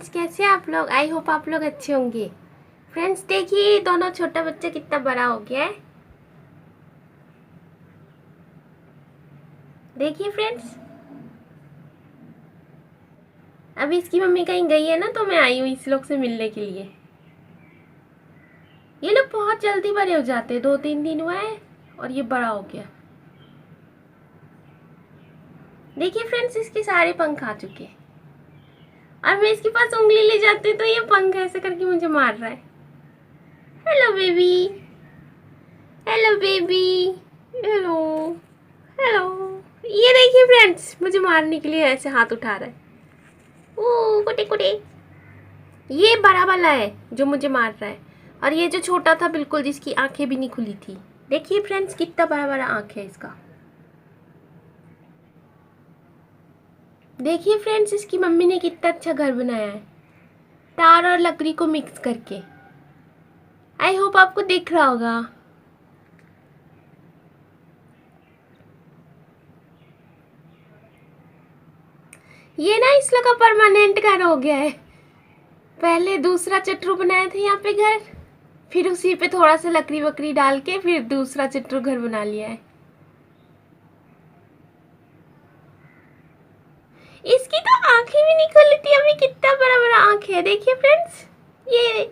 Friends, कैसे हैं आप लोग? आई होप आप लोग अच्छे होंगे। फ्रेंड्स देखिए, दोनों छोटा बच्चा कितना बड़ा हो गया है। देखिए फ्रेंड्स, अभी इसकी मम्मी कहीं गई है ना, तो मैं आई हूँ इस लोग से मिलने के लिए। ये लोग बहुत जल्दी बड़े हो जाते हैं, 2-3 दिन हुआ है और ये बड़ा हो गया। देखिए फ्रेंड्स, इसके सारे पंख आ चुके हैं और मैं इसके पास उंगली ले जाती हूँ तो ये पंख ऐसे करके मुझे मार रहा है। Hello baby, hello baby, hello hello. ये देखिए फ्रेंड्स, मुझे मारने के लिए ऐसे हाथ उठा रहा है। ओ कुटे कुटे। ये बड़ा वाला है जो मुझे मार रहा है, और ये जो छोटा था बिल्कुल, जिसकी आंखें भी नहीं खुली थी। देखिए फ्रेंड्स, कितना बड़ा बड़ा आंख है इसका। देखिए फ्रेंड्स, इसकी मम्मी ने कितना अच्छा घर बनाया है, तार और लकड़ी को मिक्स करके। आई होप आपको दिख रहा होगा। ये ना इस लोग का परमानेंट घर हो गया है। पहले दूसरा चट्टू बनाया था यहाँ पे घर, फिर उसी पे थोड़ा सा लकड़ी वकड़ी डाल के फिर दूसरा चट्टू घर बना लिया है। इसकी तो आंखें भी नहीं खुली थी, अभी कितना बड़ा बड़ा आंख है। देखिए फ्रेंड्स, ये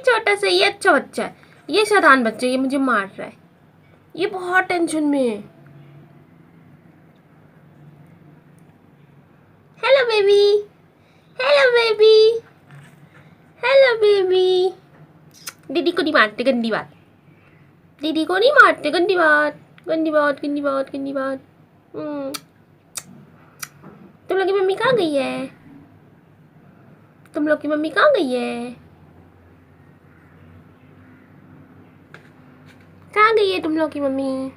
छोटा सा, ये अच्छा बच्चा है, ये शैतान बच्चा, ये मुझे मार रहा है। ये बहुत टेंशन में है। Hello baby, hello baby, hello baby. दीदी को नहीं मारते, गंदी बात। दीदी को नहीं मारते, गंदी बात, गंदी बात, गंदी बात, गंदी बात। तुम लोग की मम्मी कहाँ गई है? तुम लोग की मम्मी कहाँ गई है? कहाँ गई है तुम लोग की मम्मी?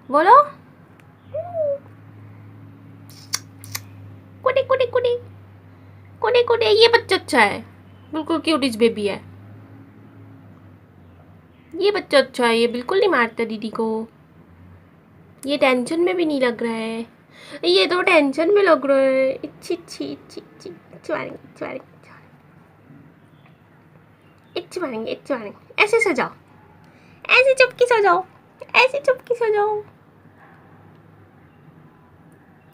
बोलो। कुटे कुटे कुटे कुटे कुटे। ये बच्चा अच्छा है, बिल्कुल क्यूटिस बेबी है। ये बच्चा अच्छा है, ये बिल्कुल नहीं मारता दीदी को। ये टेंशन में भी नहीं लग रहा है, ये तो टेंशन में लग रहा है। इच्छी इच्छी इच्छी इच्छी इच्छी मारेंगे, इच्छी मारेंगे, इच्छी मारेंगे, इच्छी मारेंगे। ऐसे सो जाओ, ऐसे चुपकी सो जाओ, ऐसे चुपकी सो जाओ।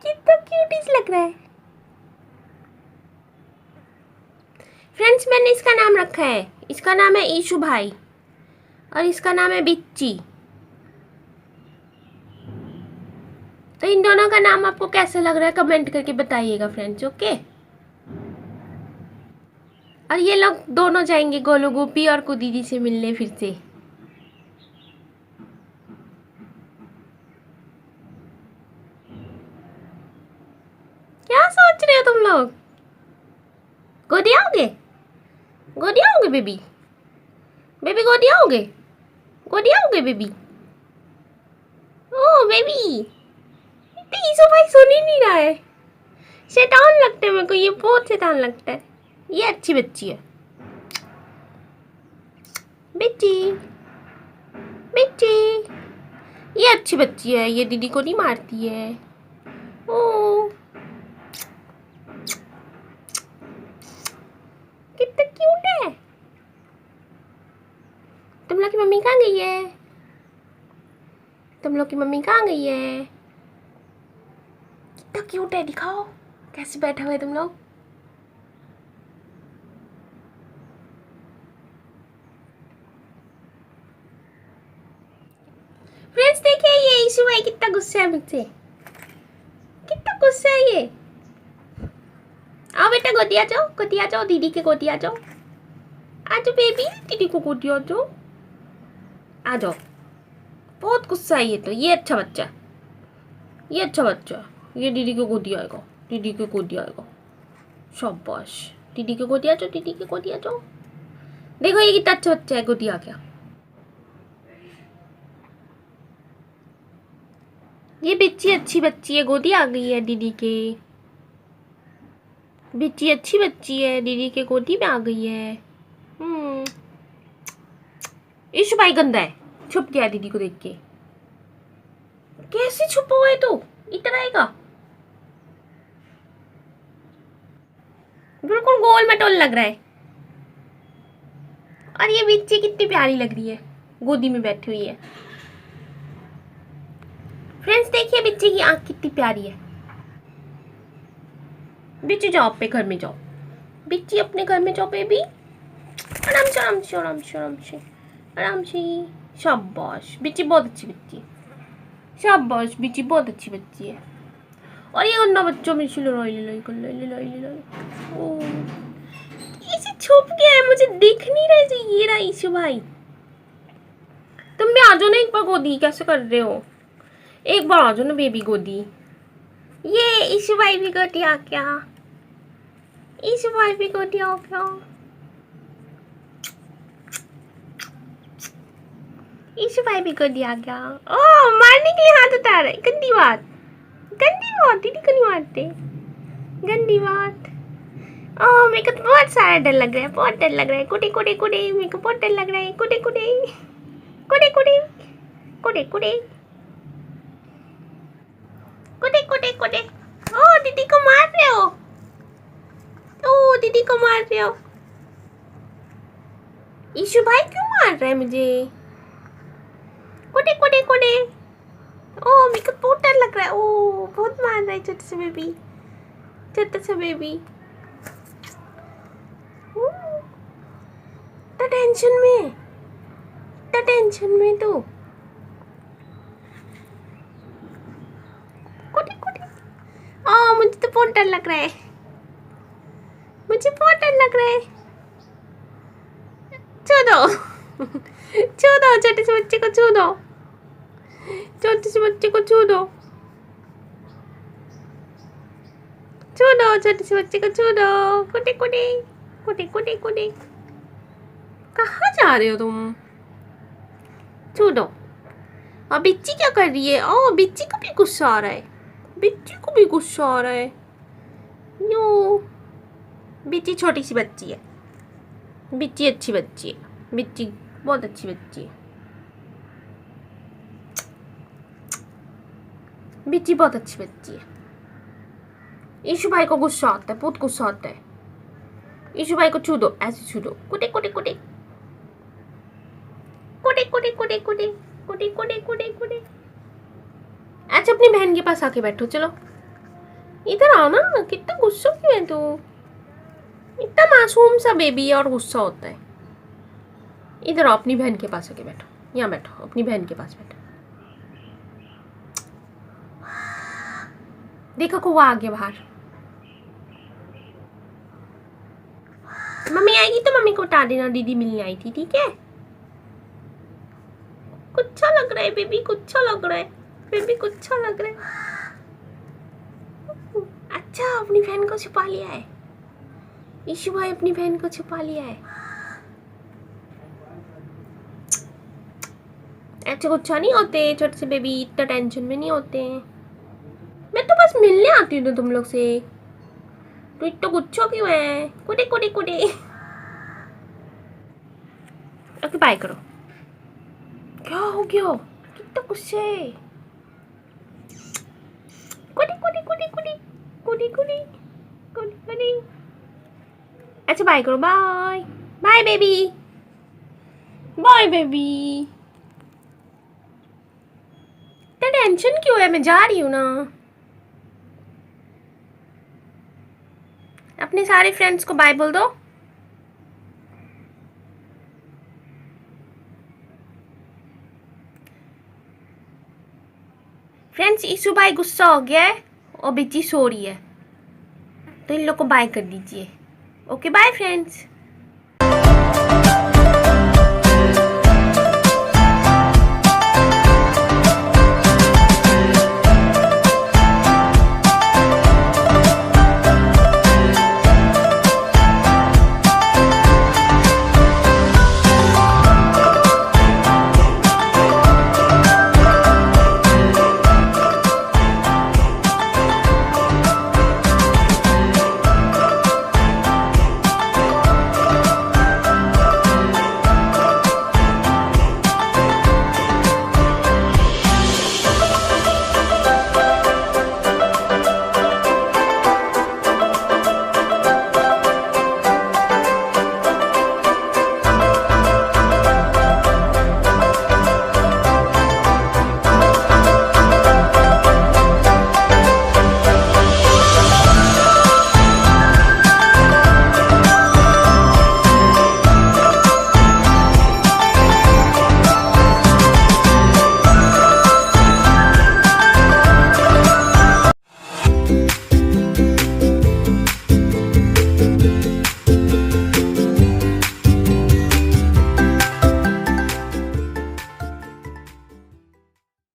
कितना क्यूटिस लग रहा है। फ्रेंड्स, मैंने इसका नाम रखा है, इसका नाम है ईशु भाई और इसका नाम है बिच्ची। तो इन दोनों का नाम आपको कैसा लग रहा है कमेंट करके बताइएगा फ्रेंड्स, ओके। और ये लोग दोनों जाएंगे गोलू गोपी और को दीदी से मिलने फिर से। क्या सोच रहे हो तुम लोग? गोदी आओगे? गोदी आओगे बेबी? बेबी गोदी आओगे? गोदी आओगे बेबी? ओ बेबी, तो ईशु भाई सुन ही नहीं रहा है। शैतान लगता है मेरे को, ये बहुत शैतान लगता है। ये अच्छी बच्ची है। बिच्ची, बिच्ची, ये अच्छी बच्ची है, ये दीदी को नहीं मारती है। ओ कितना क्यूट है। तुम लोग की मम्मी कहाँ गई है? तुम लोग की मम्मी कहाँ गई है? कितना क्यूट है, दिखाओ कैसे बैठे हुए तुम लोग। फ्रेंड्स देखिए, ये ईशु भाई कितना गुस्सा है मुझसे, कितना गुस्सा है ये। आओ बेटा, गोदी आ जाओ, गोदी आ जाओ, दीदी के गोदी आ जाओ। आ जाओ बेबी, दीदी को गोदी आ जाओ, आ जाओ। बहुत गुस्सा है ये तो। ये अच्छा बच्चा, ये अच्छा बच्चा, ये दीदी के गोदी आएगा, दीदी के गोदी आएगा। शाबाश, दीदी के गोदी आ जाओ, दीदी के गोदी आ जाओ। देखो ये कितना अच्छा बच्चा है, गोदी आ गया। ये बिच्ची अच्छी बच्ची है, गोदी आ गई है दीदी के। बिच्ची अच्छी बच्ची है, दीदी के गोदी में आ गई है। ईशु भाई गंदा है, छुप गया दीदी को देख के। कैसे छुपा हुआ है तू? इतना आएगा। बिल्कुल गोल मटोल लग रहा है। और ये बिच्ची कितनी प्यारी लग रही है, गोदी में बैठी हुई है। फ्रेंड्स देखिए बिच्ची की आंख कितनी प्यारी है। बिच्ची जाओ अपने घर में जाओ, बिच्ची अपने घर में जाओ बेबी। आराम से आराम से आराम से आराम से आराम से। शाबाश बिच्ची, बहुत अच्छी बच्ची। शाबाश बिच्ची, बहुत अच्छी बच्ची है। और ये गंदा बच्चों में इसे छुप गया है, मुझे दिख नहीं रहा है। ये रहा ईशु भाई, तुम भी आ जाओ ना एक बार गोदी। कैसे कर रहे हो, एक बार आ जाओ ना बेबी गोदी। ये ईशु भाई भी गोदी आ गया, ईशु भाई भी गोदी आ गया। ईशु भाई भी गोदी आ गया। ओ मारने के लिए हाथ उठा रहे, गंदी बात, गंदी बात। दीदी को नहीं मारते, गंदी बात। ओह मेरे को तो बहुत सारा डर लग रहा है, बहुत डर लग रहा है। कुड़े कुड़े कुड़े, मेरे को बहुत डर लग रहा है। कुड़े कुड़े कुड़े कुड़े कुड़े कुड़े कुड़े कुड़े कुड़े। ओह दीदी को मार रहे हो, ओह दीदी को मार रहे हो। ईशु भाई क्यों मार रहा है मुझे? कुड़े कुड़े कुड़े। ओह मेरे को बहुत डर लग रहा है। ओह बहुत मार रहा है छोटा सा बेबी, छोटा सा बेबी। टेंशन में, टेंशन में तो कुटी कुटी। मुझे तो बहुत डर लग रहा है, मुझे बहुत डर लग रहा है। छू दो छू दो, छोटे से बच्चे को छू दो, छोटे से बच्चे को छू दो, छू दो, छोटे से बच्चे को छू दो। कुटी कुटी कुटी कुटी कुटी। कहाँ जा रहे हो तुम? छू दो। और बिच्ची क्या कर रही है? ओ बिच्ची को भी गुस्सा आ रहा है, बिच्ची को भी गुस्सा आ रहा है। नो बिच्ची छोटी सी बच्ची है, बिच्ची अच्छी बच्ची है, बिच्ची बहुत अच्छी बच्ची है, बिच्ची बहुत अच्छी बच्ची है। ईशु भाई को गुस्सा आता है, बहुत गुस्सा आता है। ईशु भाई को छू दो, ऐसे छू दो। कुटे कुटे कुटे कुटे कुटे कुटे कुटे कुटे कुटे कुटे कुटे। अच्छा अपनी बहन के पास आके बैठो, चलो इधर आओ ना। कितना गुस्सा क्यों है तू? इतना मासूम सा बेबी है और गुस्सा होता है। इधर आओ, अपनी बहन के पास आके बैठो, यहाँ बैठो, अपनी बहन के पास बैठो। देखो कौवा आ गया बाहर। मम्मी आएगी तो मम्मी को उठा देना, दीदी मिलने आई थी, ठीक है? कुछ अच्छा लग रहा है बेबी, कुछ अच्छा लग रहा है बेबी, कुछ अच्छा लग रहा है। अच्छा अपनी बहन को छुपा लिया है ईशु भाई, अपनी बहन को छुपा लिया है। ऐसे गुस्सा नहीं होते छोटे से बेबी, इतना टेंशन में नहीं होते हैं। मैं तो बस मिलने आती हूँ तुम लोग से, तो इतना गुस्सा क्यों है? कुटे कुटे कुटे। ओके बाय करो। क्या हो गया, कितना गुस्से? कुटी कुटी कुटी कुटी कुटी कुटी कुटी कुटी। अच्छा बाय करो, bye bye baby, bye baby. तो टेंशन क्यों है? मैं जा रही हूँ ना। अपने सारे फ्रेंड्स को बाय बोल दो। फ्रेंड्स ईशु भाई गुस्सा हो गया है और बिच्ची सो रही है, तो इन लोग को बाय कर दीजिए। Okay bye friends.